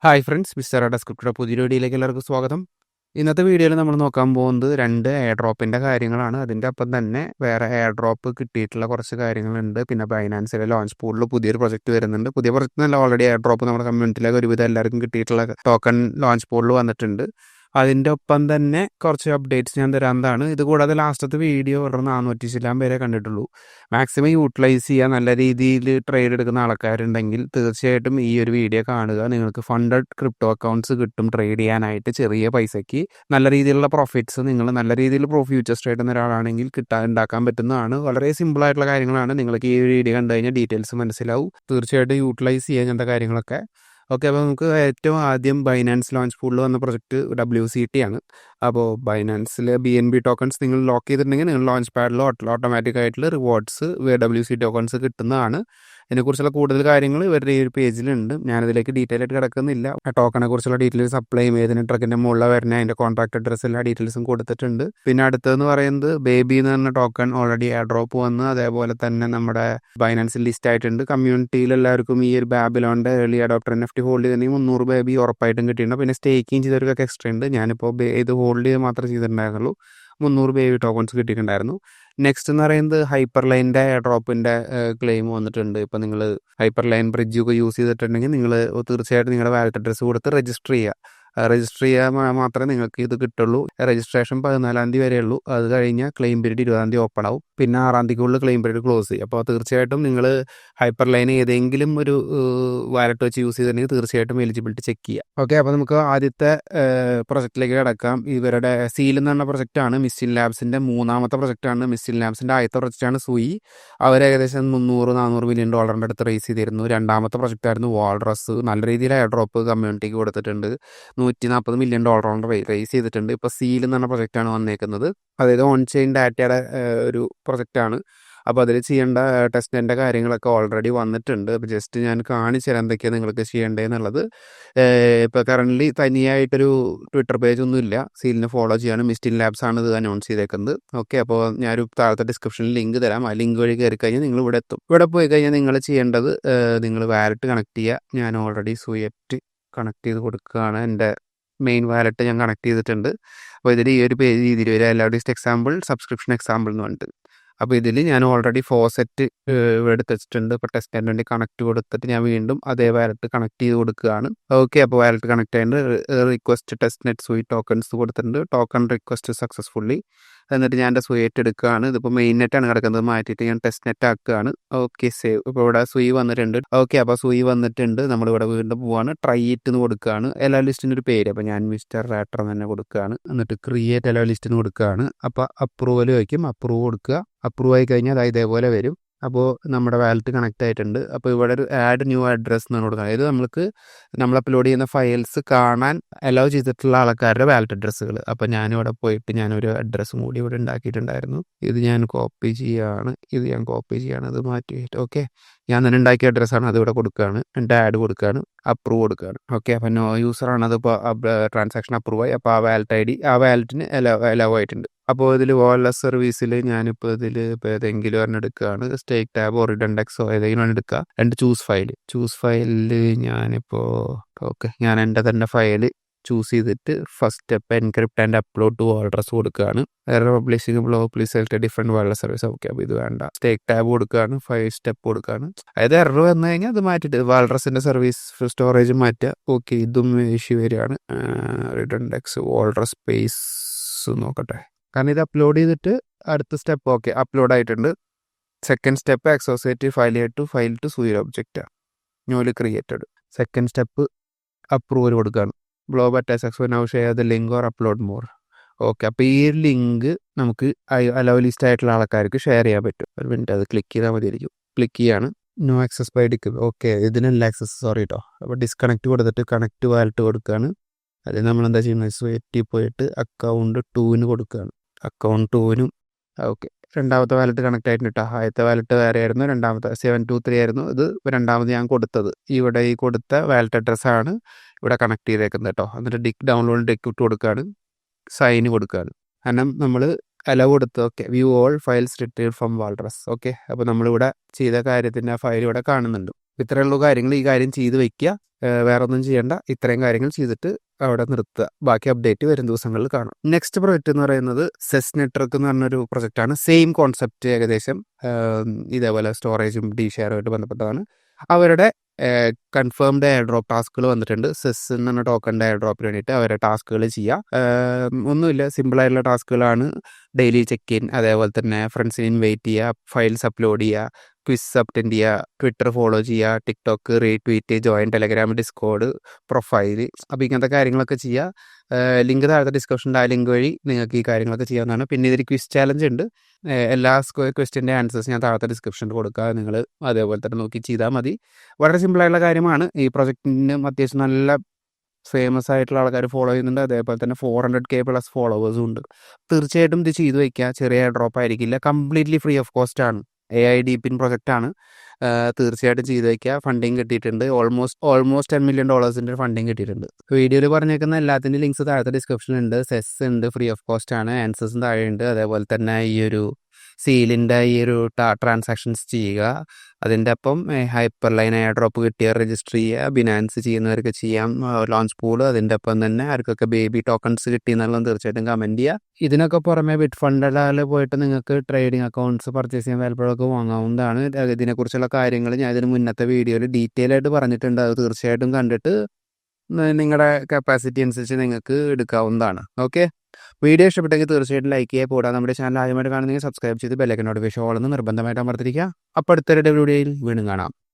Hi friends, mister ഡെസ്ക്രിപ്റ്ററുടെ പുതിയൊരു വീഡിയോയിലേക്ക് എല്ലാവർക്കും സ്വാഗതം. ഇന്നത്തെ വീഡിയോയിൽ നമ്മൾ നോക്കാൻ പോകുന്നത് 2 എയർ ഡ്രോപ്പിൻ്റെ കാര്യങ്ങളാണ്. അതിൻ്റെ ഒപ്പം തന്നെ വേറെ എയർ ഡ്രോപ്പ് കിട്ടിയിട്ടുള്ള കുറച്ച് കാര്യങ്ങളുണ്ട്. പിന്നെ ബൈനാൻസിലെ ലോഞ്ച് പൂളിൽ പുതിയൊരു പ്രൊജക്റ്റ് വരുന്നുണ്ട്. പുതിയ പ്രൊജക്റ്റ് നല്ല ഓൾറെഡി എയർ ഡ്രോപ്പ് നമ്മുടെ കമ്മ്യൂണിറ്റിയിലേക്ക് ഒരുവിധം എല്ലാവർക്കും കിട്ടിയിട്ടുള്ള ടോക്കൺ ലോഞ്ച് പൂളിൽ വന്നിട്ടുണ്ട്. അതിൻ്റെ ഒപ്പം തന്നെ കുറച്ച് അപ്ഡേറ്റ്സ് ഞാൻ തരാവുന്നതാണ്. ഇതുകൂടാതെ ലാസ്റ്റത്തെ വീഡിയോ ഒരു 400 ചില്ലാൻ പേരെ കണ്ടിട്ടുള്ളൂ. മാക്സിമം യൂട്ടിലൈസ് ചെയ്യുക, നല്ല രീതിയിൽ ട്രേഡ് എടുക്കുന്ന ആൾക്കാരുണ്ടെങ്കിൽ തീർച്ചയായിട്ടും ഈ ഒരു വീഡിയോ കാണുക. നിങ്ങൾക്ക് ഫണ്ടഡ് ക്രിപ്റ്റോ അക്കൗണ്ട്സ് കിട്ടും ട്രേഡ് ചെയ്യാനായിട്ട് ചെറിയ പൈസയ്ക്ക്. നല്ല രീതിയിലുള്ള പ്രോഫിറ്റ്സ് നിങ്ങൾ നല്ല രീതിയിൽ ഫ്യൂച്ചേഴ്സ് ട്രേഡ് ചെയ്യുന്ന ഒരാളാണെങ്കിൽ ഉണ്ടാക്കാൻ പറ്റുന്നതാണ്. വളരെ സിമ്പിളായിട്ടുള്ള കാര്യങ്ങളാണ്. നിങ്ങൾക്ക് ഈ വീഡിയോ കണ്ടു കഴിഞ്ഞാൽ ഡീറ്റെയിൽസ് മനസ്സിലാവും. തീർച്ചയായിട്ടും യൂട്ടിലൈസ് ചെയ്യുക അങ്ങനത്തെ കാര്യങ്ങളൊക്കെ. ഓക്കെ, അപ്പോൾ നമുക്ക് ഏറ്റവും ആദ്യം ബൈനാൻസ് ലോഞ്ച് പൂളിൽ വന്ന പ്രൊജക്റ്റ് WCT ആണ്. അപ്പോൾ ബൈനാൻസിൽ BNB ടോക്കൺസ് നിങ്ങൾ ലോക്ക് ചെയ്തിട്ടുണ്ടെങ്കിൽ നിങ്ങൾ ലോഞ്ച് പാഡിൽ ഓട്ടോമാറ്റിക് ആയിട്ടുള്ള റിവാർഡ്സ് WC ടോക്കൺസ് കിട്ടുന്നതാണ്. ഇതിനെക്കുറിച്ചുള്ള കൂടുതൽ കാര്യങ്ങൾ ഇവരുടെ ഈ ഒരു പേജിലുണ്ട്. ഞാനതിലേക്ക് ഡീറ്റെയിൽ ആയിട്ട് കിടക്കുന്നില്ല. ആ ടോക്കണെ കുറിച്ചുള്ള ഡീറ്റെയിൽസ് അപ്ലൈ ചെയ്തതിന് ട്രക്കിൻ്റെ മുകളിൽ വരുന്ന അതിൻ്റെ കോൺട്രാക്ട് അഡ്രസ്സ് എല്ലാ ഡീറ്റെയിൽസും കൊടുത്തിട്ടുണ്ട്. പിന്നെ അടുത്തതെന്ന് പറയുന്നത് ബേബി എന്ന് പറഞ്ഞ ടോക്കൺ ഓൾറെഡി എയർ ഡ്രോപ്പ് വന്ന് അതേപോലെ തന്നെ നമ്മുടെ ബൈനാൻസിൽ ലിസ്റ്റ് ആയിട്ടുണ്ട്. കമ്മ്യൂണിറ്റിയിൽ എല്ലാവർക്കും ഈ ഒരു ബാബിലോണിൻ്റെ ഏർലി അഡോപ്റ്റർ NFT ഹോൾഡ് ചെയ്തിട്ടുണ്ടെങ്കിൽ 300 ബേബി ഉറപ്പായിട്ടും കിട്ടിയിട്ടുണ്ട്. പിന്നെ സ്റ്റേക്കിങ് ചെയ്തവർക്കൊക്കെ എക്സ്ട്രാ ഉണ്ട്. ഞാനിപ്പോൾ ഇത് ഹോൾഡ് ചെയ്ത് മാത്രമേ ചെയ്തിട്ടുണ്ടായിരുന്നുള്ളൂ. 300 ബേബി ടോക്കൺസ് കിട്ടിയിട്ടുണ്ടായിരുന്നു. നെക്സ്റ്റ് എന്ന് പറയുന്നത് ഹൈപ്പർ ലൈനിൻ്റെ എയർ ഡ്രോപ്പിൻ്റെ ക്ലെയിം വന്നിട്ടുണ്ട്. ഇപ്പോൾ നിങ്ങൾ ഹൈപ്പർ ലൈൻ ബ്രിഡ്ജ് ഒക്കെ യൂസ് ചെയ്തിട്ടുണ്ടെങ്കിൽ നിങ്ങൾ തീർച്ചയായിട്ടും നിങ്ങളുടെ വാലറ്റ് അഡ്രസ്സ് കൊടുത്ത് രജിസ്റ്റർ ചെയ്യുക. രജിസ്റ്റർ ചെയ്യാൻ മാത്രമേ നിങ്ങൾക്ക് ഇത് കിട്ടുള്ളൂ. രജിസ്ട്രേഷൻ 14-ാം തീയതി വരെ ഉള്ളൂ. അത് കഴിഞ്ഞാൽ ക്ലെയിം പീരീഡ് 20-ാം തീയതി ഓപ്പൺ ആവും. പിന്നെ 6-ാം തീയതിക്കുള്ളിൽ ക്ലെയിം പീരീഡ് ക്ലോസ് ചെയ്യും. അപ്പോൾ തീർച്ചയായിട്ടും നിങ്ങൾ ഹൈപ്പർ ലൈൻ ഏതെങ്കിലും ഒരു വാലറ്റ് വെച്ച് യൂസ് ചെയ്തിട്ടുണ്ടെങ്കിൽ തീർച്ചയായിട്ടും എലിജിബിലിറ്റി ചെക്ക് ചെയ്യുക. ഓക്കെ, അപ്പോൾ നമുക്ക് ആദ്യത്തെ പ്രൊജക്റ്റിലേക്ക് കിടക്കാം. ഇവരുടെ സീൽ എന്ന് പറഞ്ഞ പ്രൊജക്റ്റാണ്. മിസ്റ്റിൻ ലാബ്സിൻ്റെ 3ാമത്തെ പ്രൊജക്റ്റാണ്. മിസ്റ്റിൻ ലാബ്സിൻ്റെ ആദ്യത്തെ പ്രൊജക്റ്റാണ് സൂയി. അവർ ഏകദേശം $300-400 മില്യൺ അടുത്ത് റേസ് ചെയ്തിരുന്നു. 2ാമത്തെ പ്രൊജക്റ്റായിരുന്നു വാൾറസ്. നല്ല രീതിയിൽ എയർ ഡ്രോപ്പ് കമ്മ്യൂണിറ്റിക്ക് കൊടുത്തിട്ടുണ്ട്. $140 മില്യൺ റേസ് ചെയ്തിട്ടുണ്ട്. ഇപ്പോൾ സീൽ എന്ന് പറഞ്ഞ പ്രൊജക്റ്റാണ് വന്നേക്കുന്നത്. അതായത് ഓൺ ചെയിൻ ഡാറ്റയുടെ ഒരു പ്രൊജക്റ്റാണ്. അപ്പോൾ അതിൽ ചെയ്യേണ്ട ടെസ്റ്റിൻ്റെ കാര്യങ്ങളൊക്കെ ഓൾറെഡി വന്നിട്ടുണ്ട്. അപ്പോൾ ജസ്റ്റ് ഞാൻ കാണിച്ചു തരാം എന്തൊക്കെയാണ് നിങ്ങൾക്ക് ചെയ്യേണ്ടതെന്നുള്ളത്. ഇപ്പോൾ കറൻ്റ്ലി തനിയായിട്ടൊരു ട്വിറ്റർ പേജ് ഒന്നുമില്ല. സീലിനെ ഫോളോ ചെയ്യാനും മിസ്റ്റിൻ ലാബ്സ് ആണ് ഇത് അനൗൺസ് ചെയ്തേക്കുന്നത്. ഓക്കെ, അപ്പോൾ ഞാനൊരു താഴത്തെ ഡിസ്ക്രിപ്ഷനിൽ ലിങ്ക് തരാം. ആ ലിങ്ക് വഴി കയറി കഴിഞ്ഞാൽ നിങ്ങൾ ഇവിടെ എത്തും. ഇവിടെ പോയി കഴിഞ്ഞാൽ നിങ്ങൾ ചെയ്യേണ്ടത് നിങ്ങൾ വാലറ്റ് കണക്ട് ചെയ്യുക. ഞാൻ ഓൾറെഡി സുയറ്റ് കണക്ട് ചെയ്ത് കൊടുക്കുകയാണ്. എൻ്റെ മെയിൻ വാലറ്റ് ഞാൻ കണക്ട് ചെയ്തിട്ടുണ്ട്. അപ്പോൾ ഇതിൽ ഈ ഒരു രീതിയിൽ ഒരു ലാസ്റ്റ് എക്സാമ്പിൾ സബ്സ്ക്രിപ്ഷൻ എക്സാമ്പിൾ എന്ന് പറഞ്ഞിട്ട്. അപ്പോൾ ഇതിൽ ഞാൻ ഓൾറെഡി ഫോസെറ്റ് ഇവിടെ എടുത്ത് വെച്ചിട്ടുണ്ട്. ഇപ്പോൾ ടെസ്റ്റിന് വേണ്ടി കണക്ട് കൊടുത്തിട്ട് ഞാൻ വീണ്ടും അതേ വാലറ്റ് കണക്ട് ചെയ്ത് കൊടുക്കുകയാണ്. ഓക്കെ, അപ്പോൾ വാലറ്റ് കണക്ട് ആയിട്ട് റിക്വസ്റ്റ് ടെസ്റ്റ് നെറ്റ് സൂയി ടോക്കൺസ് കൊടുത്തിട്ടുണ്ട്. Token request successfully. എന്നിട്ട് ഞാൻ എൻ്റെ സുയിറ്റ് എടുക്കുകയാണ്. ഇതിപ്പോൾ മെയിൻ നെറ്റാണ് കിടക്കുന്നത്, മാറ്റിയിട്ട് ഞാൻ ടെസ്റ്റ് നെറ്റ് ആക്കുകയാണ്. Okay, save. ഇപ്പോൾ ഇവിടെ സുയി വന്നിട്ടുണ്ട്. ഓക്കെ, അപ്പോൾ സുയി വന്നിട്ടുണ്ട്. നമ്മളിവിടെ വീണ്ടും പോവാണ്. ട്രൈ ഇറ്റ് എന്ന് കൊടുക്കുകയാണ്. എല്ലാ ലിസ്റ്റിൻ്റെ ഒരു പേര്. അപ്പോൾ ഞാൻ മിസ്റ്റർ റാറ്റർ തന്നെ കൊടുക്കുകയാണ്. എന്നിട്ട് ക്രിയേറ്റ് എല്ലാ ലിസ്റ്റിന് കൊടുക്കുകയാണ്. അപ്പോൾ അപ്രൂവൽ വയ്ക്കും. അപ്രൂവ് കൊടുക്കുക. അപ്രൂവ് ആയി കഴിഞ്ഞാൽ അത് ഇതേപോലെ വരും. അപ്പോൾ നമ്മുടെ വാലറ്റ് കണക്ട് ആയിട്ടുണ്ട്. അപ്പോൾ ഇവിടെ ഒരു ആഡ് ന്യൂ അഡ്രസ്സ് എന്നാണ് കൊടുക്കുന്നത്. അതായത് നമ്മൾ അപ്ലോഡ് ചെയ്യുന്ന ഫയൽസ് കാണാൻ അലോ ചെയ്തിട്ടുള്ള ആൾക്കാരുടെ വാലറ്റ് അഡ്രസ്സുകൾ. അപ്പോൾ ഞാനിവിടെ പോയിട്ട് ഞാനൊരു അഡ്രസ്സും കൂടി ഇവിടെ ഉണ്ടാക്കിയിട്ടുണ്ടായിരുന്നു. ഇത് ഞാൻ കോപ്പി ചെയ്യുകയാണ്. ഇത് മാറ്റിയിട്ട് ഓക്കെ, ഞാൻ തന്നെ ഉണ്ടാക്കിയ അഡ്രസ്സാണ്. അതിവിടെ കൊടുക്കുകയാണ്. എൻ്റെ ആഡ് കൊടുക്കുകയാണ്. അപ്രൂവ് കൊടുക്കുകയാണ്. ഓക്കെ, അപ്പോൾ നോ യൂസറാണ്. അതിപ്പോൾ ട്രാൻസാക്ഷൻ അപ്രൂവ് ആയി. അപ്പോൾ ആ വാലറ്റ് ID ആ വാലറ്റിന് അലോ ആയിട്ടുണ്ട്. അപ്പോൾ ഇതിൽ വാലറ്റ് സർവീസിൽ ഞാനിപ്പോൾ ഏതെങ്കിലും ഒരെണ്ണം എടുക്കുകയാണ്. സ്റ്റേക്ക് ടാബ് ഓർ റിഡൻഡെക്സോ ഏതെങ്കിലും ഒരെണ്ണം എടുക്കുക. രണ്ട് ചൂസ് ഫയലിൽ ഞാനിപ്പോൾ ഞാൻ എൻ്റെ തന്നെ ഫയൽ ചൂസ് ചെയ്തിട്ട് first step encrypt and upload to Walrus കൊടുക്കുകയാണ്. Publishing please select different wallet service. Okay, അപ്പോൾ ഇത് വേണ്ട. സ്റ്റേക്ക് ടാബ് കൊടുക്കുകയാണ്. 5 സ്റ്റെപ്പ് കൊടുക്കുകയാണ്. അതായത് എറർ വന്നു കഴിഞ്ഞാൽ അത് മാറ്റിയിട്ട് വാൾഡ്രസിൻ്റെ സർവീസ് സ്റ്റോറേജ് മാറ്റുക. ഓക്കെ, ഇതും ഇഷ്യൂ വരികയാണ്. റിഡൻഡെക്സ് വാൾഡ്രസ് സ്പേസ് നോക്കട്ടെ. കാരണം ഇത് അപ്ലോഡ് ചെയ്തിട്ട് അടുത്ത സ്റ്റെപ്പ് ഓക്കെ അപ്ലോഡ് ആയിട്ടുണ്ട്. Second step associate file to Sui object newly created. Second step approval കൊടുക്കുകയാണ്. ബ്ലോബ് അറ്റാക്സ് now share the link or upload more. Okay, അപ്പോൾ ഈ ലിങ്ക് നമുക്ക് അലോ ലിസ്റ്റ് ആയിട്ടുള്ള ആൾക്കാർക്ക് ഷെയർ ചെയ്യാൻ പറ്റും. ഒരു മിനിറ്റ്, അത് ക്ലിക്ക് ചെയ്താൽ മതിയായിരിക്കും. ക്ലിക്ക് ചെയ്യാണ്. നോ ആക്സസ് ബൈ ഡിക്ക്. ഓക്കെ, ഇതിനല്ല ആക്സസ്, സോറി കേട്ടോ. അപ്പോൾ ഡിസ്കണക്ട് കൊടുത്തിട്ട് കണക്ട് വാലറ്റ് കൊടുക്കുകയാണ്. അതിൽ നമ്മളെന്താ ചെയ്യുന്നത്, സ്വെറ്റിൽ പോയിട്ട് അക്കൗണ്ട് 2 കൊടുക്കുകയാണ്. Account 2 okay. രണ്ടാമത്തെ വാലറ്റ് കണക്ട് ആയിട്ടുണ്ട് കേട്ടോ. ആദ്യത്തെ വാലറ്റ് വേറെ ആയിരുന്നു. രണ്ടാമത്തെ 723 ആയിരുന്നു. ഇത് രണ്ടാമത് ഞാൻ കൊടുത്തത്. ഇവിടെ ഈ കൊടുത്ത വാലറ്റ് അഡ്രസ്സാണ് ഇവിടെ കണക്ട് ചെയ്തേക്കുന്നത് കേട്ടോ. എന്നിട്ട് ഡൗൺലോഡ് ഡിക്വിറ്റ് കൊടുക്കുകയാണ്. സൈന് കൊടുക്കുകയാണ്. കാരണം നമ്മൾ അലോ കൊടുത്ത് okay view all files retrieve from Walrus. Okay, അപ്പോൾ നമ്മളിവിടെ ചെയ്ത കാര്യത്തിൻ്റെ ആ ഫയൽ ഇവിടെ കാണുന്നുണ്ട്. ഇത്രയുള്ള കാര്യങ്ങൾ, ഈ കാര്യം ചെയ്ത് വെക്കുക, വേറെ ഒന്നും ചെയ്യേണ്ട, ഇത്രയും കാര്യങ്ങൾ ചെയ്തിട്ട് അവിടെ നിർത്തുക. ബാക്കി അപ്ഡേറ്റ് വരും ദിവസങ്ങളിൽ കാണും. നെക്സ്റ്റ് പ്രൊജക്റ്റ് എന്ന് പറയുന്നത് സെസ് നെറ്റ്വർക്ക് എന്ന് പറഞ്ഞൊരു പ്രൊജക്റ്റാണ്. സെയിം കോൺസെപ്റ്റ് ഏകദേശം ഇതേപോലെ സ്റ്റോറേജും ഡി ഷെയറുമായിട്ട് ബന്ധപ്പെട്ടതാണ്. അവരുടെ കൺഫേംഡ് എയർ ഡ്രോപ്പ് ടാസ്കുകൾ വന്നിട്ടുണ്ട്. സെസ് എന്ന് പറഞ്ഞ ടോക്കണിൻ്റെ എയർ ഡ്രോപ്പിന് വേണ്ടിയിട്ട് അവരുടെ ടാസ്കുകൾ ചെയ്യുക. ഒന്നുമില്ല, സിമ്പിളായിട്ടുള്ള ടാസ്കുകളാണ്. ഡെയിലി ചെക്ക് ഇൻ, അതേപോലെ തന്നെ ഫ്രണ്ട്സിനെ ഇൻവൈറ്റ് ചെയ്യുക, ഫയൽസ് അപ്ലോഡ് ചെയ്യുക, ക്വിസ് അറ്റൻഡ് ചെയ്യുക, ട്വിറ്റർ ഫോളോ ചെയ്യുക, TikTok retweet, join Telegram, Discord, profile. അപ്പോൾ ഇങ്ങനത്തെ കാര്യങ്ങളൊക്കെ ചെയ്യുക. ലിങ്ക് താഴത്തെ ഡിസ്ക്രിപ്ഷനിൽ ആ ലിങ്ക് വഴി നിങ്ങൾക്ക് ഈ കാര്യങ്ങളൊക്കെ ചെയ്യാവുന്നതാണ്. പിന്നെ ഇതിൽ ക്വിസ് ചാലഞ്ച് ഉണ്ട്. എല്ലാ ക്വസ്റ്റ്യൻ്റെ ആൻസേഴ്സ് ഞാൻ താഴത്തെ ഡിസ്ക്രിപ്ഷനിൽ കൊടുക്കുക. നിങ്ങൾ അതേപോലെ തന്നെ നോക്കി ചെയ്താൽ മതി. വളരെ സിമ്പിളായിട്ടുള്ള കാര്യമാണ്. ഈ പ്രൊജക്റ്റിനും അത്യാവശ്യം നല്ല ഫേമസ് ആയിട്ടുള്ള ആൾക്കാർ ഫോളോ ചെയ്യുന്നുണ്ട്. അതേപോലെ തന്നെ 400K പ്ലസ് ഫോളോവേഴ്സും ഉണ്ട്. തീർച്ചയായിട്ടും ഇത് ചെയ്തു വയ്ക്കുക. ചെറിയ ഡ്രോപ്പ് ആയിരിക്കില്ല, കംപ്ലീറ്റ്ലി ഫ്രീ ഓഫ് കോസ്റ്റ് ആണ്. AI ഡീപ്പിൻ പ്രൊജക്റ്റാണ്. തീർച്ചയായിട്ടും ചെയ്തു വയ്ക്കുക. ഫണ്ടിങ് കിട്ടിയിട്ടുണ്ട്. ഓൾമോസ്റ്റ് $10 million ഫണ്ടിങ് കിട്ടിയിട്ടുണ്ട്. വീഡിയോയിൽ പറഞ്ഞേക്കുന്ന എല്ലാത്തിൻ്റെ ലിങ്ക്സ് താഴത്തെ ഡിസ്ക്രിപ്ഷനിലുണ്ട്. സെസ് ഉണ്ട്, ഫ്രീ ഓഫ് കോസ്റ്റ് ആണ്. ആൻസേഴ്സും താഴെയുണ്ട്. അതേപോലെ തന്നെ ഈ ഒരു സീലിൻ്റെ ഈ ഒരു ട്രാൻസാക്ഷൻസ് ചെയ്യുക. അതിൻ്റെ ഒപ്പം ഹൈപ്പർ ലൈൻ എയർ ഡ്രോപ്പ് കിട്ടിയ രജിസ്റ്റർ ചെയ്യുക. ബിനാൻസ് ചെയ്യുന്നവർക്ക് ചെയ്യാം. ലോഞ്ച് പൂൾ, അതിൻ്റെ ഒപ്പം തന്നെ ആർക്കൊക്കെ ബേബി ടോക്കൺസ് കിട്ടി എന്നുള്ളത് തീർച്ചയായിട്ടും കമൻറ്റ് ചെയ്യുക. ഇതിനൊക്കെ പുറമെ ബിറ്റ്ഫണ്ടിൽ പോയിട്ട് നിങ്ങൾക്ക് ട്രേഡിംഗ് അക്കൗണ്ട്സ് പർച്ചേസ് ചെയ്യാൻ വാല്യുകളൊക്കെ വാങ്ങാവുന്നതാണ്. ഇതിനെക്കുറിച്ചുള്ള കാര്യങ്ങൾ ഞാൻ ഇതിന് മുന്നത്തെ വീഡിയോയിൽ ഡീറ്റെയിൽ ആയിട്ട് പറഞ്ഞിട്ടുണ്ട്. അത് തീർച്ചയായിട്ടും കണ്ടിട്ട് നിങ്ങളുടെ കപ്പാസിറ്റി അനുസരിച്ച് നിങ്ങൾക്ക് എടുക്കാവുന്നതാണ്. ഓക്കെ, വീഡിയോ ഇഷ്ടപ്പെട്ടെങ്കിൽ തീർച്ചയായിട്ടും ലൈക്ക് ചെയ്യുക. കൂടാതെ നമ്മുടെ ചാനൽ ആദ്യമായിട്ട് കാണുന്നെങ്കിൽ സബ്സ്ക്രൈബ് ചെയ്ത് ബെല്ലൈക്കൺ നോട്ടിഫിക്കേഷൻ ഓൾ എന്ന് നിർബന്ധമായിട്ട് അമർത്തിരിക്കുക. അപ്പോൾ അടുത്തൊരു വീഡിയോയിൽ വീണ്ടും കാണാം.